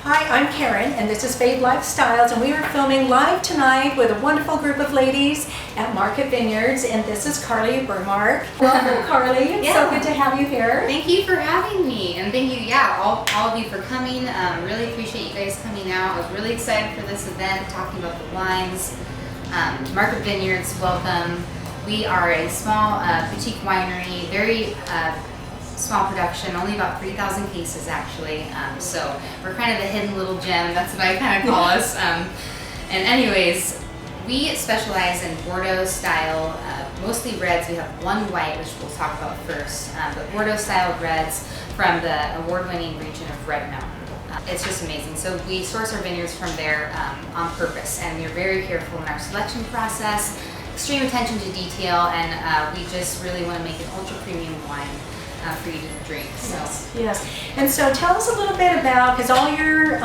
Hi, I'm Karen, and this is Fave Lifestyles, and we are filming live tonight with a wonderful group of ladies at Market Vineyards, and this is Carly Burmark. Welcome, Carly. It's so good to have you here. Thank you for having me, and thank you, all of you for coming. Really appreciate you guys coming out. I was really excited for this event, talking about the wines. Market Vineyards, welcome. We are a small boutique winery, very small production, only about 3,000 cases actually. So we're kind of the hidden little gem, that's what I kind of call us. And anyways, we specialize in Bordeaux style, mostly reds. We have one white, which we'll talk about first, but Bordeaux style reds from the award-winning region of Red Mountain. It's just amazing. So we source our vineyards from there on purpose, and we're very careful in our selection process, extreme attention to detail, and we just really want to make an ultra premium wine for you to drink. So. Yes. And so tell us a little bit about, because all your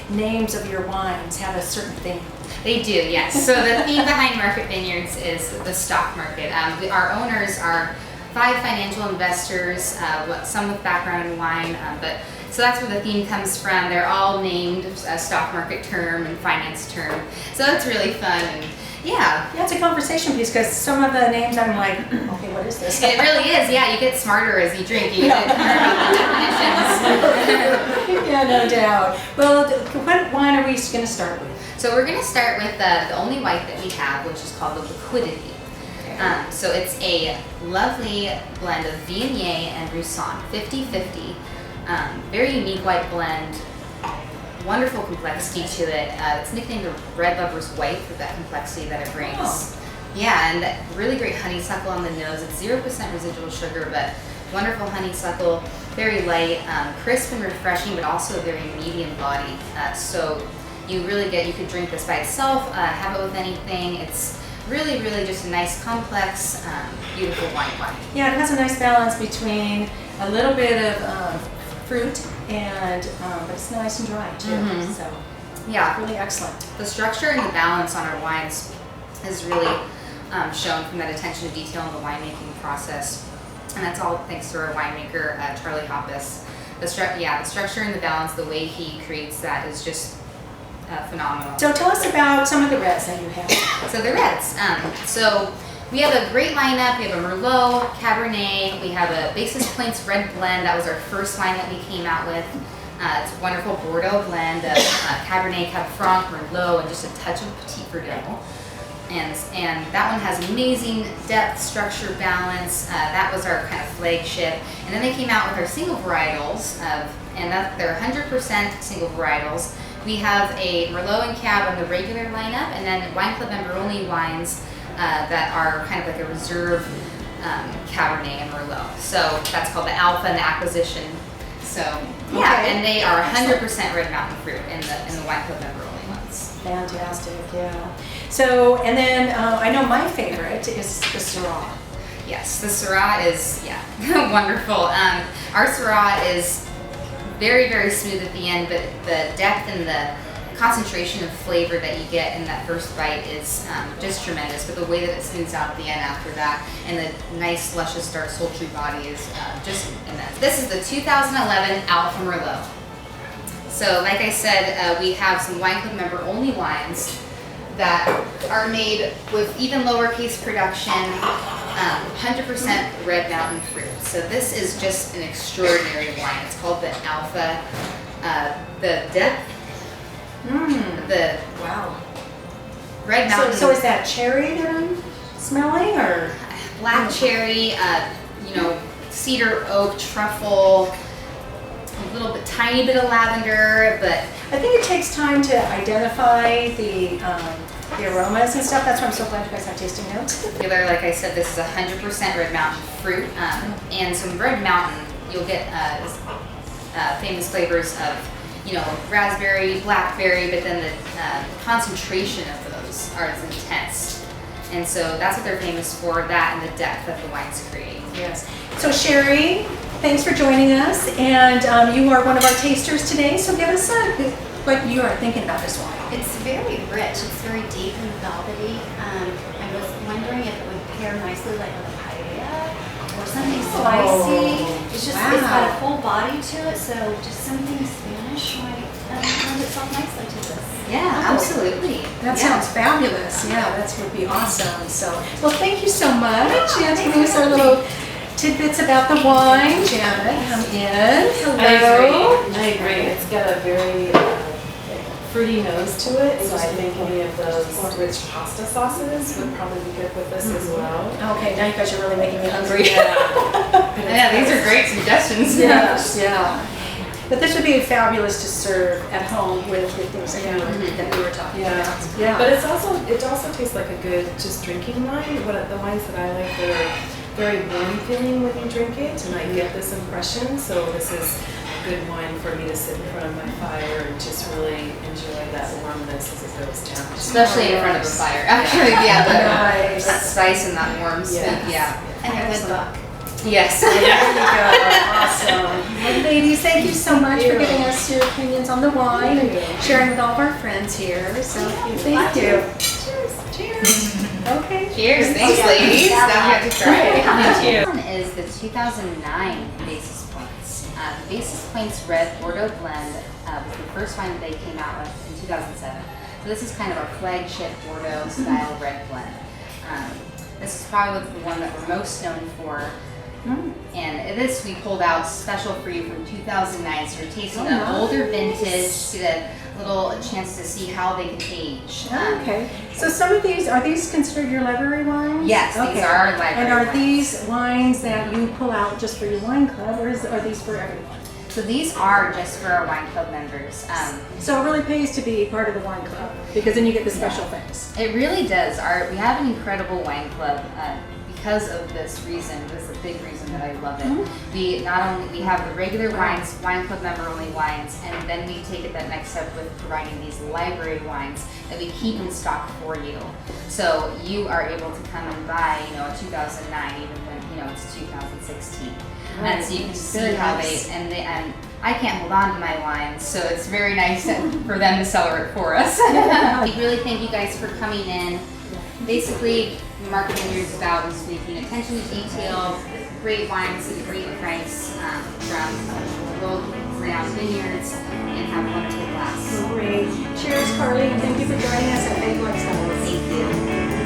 names of your wines have a certain theme. They do, yes. So the theme behind Market Vineyards is the stock market. Our owners are 5 financial investors, some with background in wine, but so that's where the theme comes from. They're all named a stock market term and finance term. So it's really fun. And yeah, it's a conversation piece, because some of the names I'm like, okay, what is this? It really is, yeah. You get smarter as you drink. You get to learn about the definitions. Yeah, no doubt. Well, what wine are we going to start with? So we're going to start with the only white that we have, which is called the Liquidity. Okay. So it's a lovely blend of Viognier and Roussanne, 50-50. Very unique white blend. Wonderful complexity to it. It's nicknamed the Red Lover's White for that complexity that it brings. Oh. Yeah, and really great honeysuckle on the nose. It's 0% residual sugar, but wonderful honeysuckle, very light, crisp and refreshing, but also very medium body. So you really you could drink this by itself, have it with anything. It's really, really just a nice, complex, beautiful wine. Yeah, it has a nice balance between a little bit of fruit and but it's nice and dry too. Mm-hmm. So yeah, really excellent. The structure and the balance on our wines is really shown from that attention to detail in the winemaking process, and that's all thanks to our winemaker Charlie Hoppus. The structure and the balance, the way he creates that is just phenomenal. So tell us about some of the reds that you have. So the reds. So we have a great lineup. We have a Merlot, Cabernet. We have a Basis Points Red Blend. That was our first wine that we came out with. It's a wonderful Bordeaux blend of Cabernet, Cab Franc, Merlot, and just a touch of Petit Verdot. And that one has amazing depth, structure, balance. That was our kind of flagship. And then they came out with our single varietals, they're 100% single varietals. We have a Merlot and Cab on the regular lineup, and then Wine Club member only wines that are kind of like a reserve Cabernet and Merlot. So that's called the Alpha and the Acquisition. So yeah, and they are 100% Red Mountain fruit in the Wine Club member only ones. Fantastic, yeah. So, and then I know my favorite is the Syrah. Yes, the Syrah is, wonderful. Our Syrah is very, very smooth at the end, but the depth and the concentration of flavor that you get in that first bite is just tremendous. But the way that it smooths out at the end after that, and the nice, luscious, dark, sultry body is just immense. This is the 2011 Alpha Merlot. So, like I said, we have some Wine Club member only wines that are made with even lowercase production, 100% Red Mountain fruit. So this is just an extraordinary wine. It's called the Alpha. The depth, wow. Red Mountain. So is that cherry that I'm smelling, or black cherry? Cedar, oak, truffle. A little bit, tiny bit of lavender, but I think it takes time to identify the aromas and stuff. That's why I'm so glad you guys have tasting notes. Like I said, this is 100% Red Mountain fruit, and some Red Mountain. You'll get famous flavors of, raspberry, blackberry, but then the concentration of those is intense, and so that's what they're famous for. That and the depth that the wines create. Yes. So Sherry, thanks for joining us, and you are one of our tasters today. So give us what you are thinking about this wine. It's very rich. It's very deep and velvety. I was wondering if it would pair nicely like with a paella or something spicy. It's just, it's got a full body to it, so just something Spanish might itself nicely to this. Yeah, absolutely. That Yeah. sounds fabulous. Yeah, that would be awesome. So, well, thank you so much. Jan's giving us our little tidbits about the wine. Janet, come in. Hello. I agree. It's got a very fruity nose to it, so I think any of those rich pasta sauces would probably be good with this as well. Okay, now you guys are really making me hungry. Yeah, these are great suggestions. Yes, yeah. But this would be fabulous to serve at home with things that we were talking about. Yeah. But it also tastes like a good just drinking wine. The wines that I like, they're very warm feeling when you drink it, and I get this impression. So this is a good wine for me to sit in front of my fire and just really enjoy that warmness as it goes down. Especially in front of a fire. Actually, yeah, Nice. that spice and that warm sweet. Yes. Yeah. And a good book. Yes. There you go. Awesome. Well, ladies, thank you so much for giving us your opinions on the wine and sharing with all of our friends here. So thank you. Cheers. Okay. Cheers. Thanks, ladies. Now you have to try it. Thank This one is the 2009 Basis Points. Basis Points Red Bordeaux Blend was the first wine that they came out with in 2007. So this is kind of our flagship Bordeaux style red blend. This is probably the one that we're most known for. And this we pulled out special for you from 2009. So you're tasting an older vintage, get a little chance to see how they can age. Okay. So some of these, are these considered your library wines? Yes, these are our library And are wines. these wines that you pull out just for your wine club, or are these for everyone? So these are just for our wine club members. So it really pays to be part of the wine club, because then you get the special things. It really does. We have an incredible wine club because of this reason. This is a big reason that I love it. We have the regular wines, wine club member only wines, and then we take it that next step with providing these library wines that we keep in stock for you. So you are able to come and buy, a 2009, even when it's 2016. And so you can see how and I can't hold on to my wines, so it's very nice for them to cellar it for us. We really thank you guys for coming in. Basically, Market Vineyards is about is making attention to detail, great wines at a great price from world-renowned vineyards, and have a wonderful glass. Great. Cheers, Carly, and thank you for joining us at Fave Lifestyles. Thank you.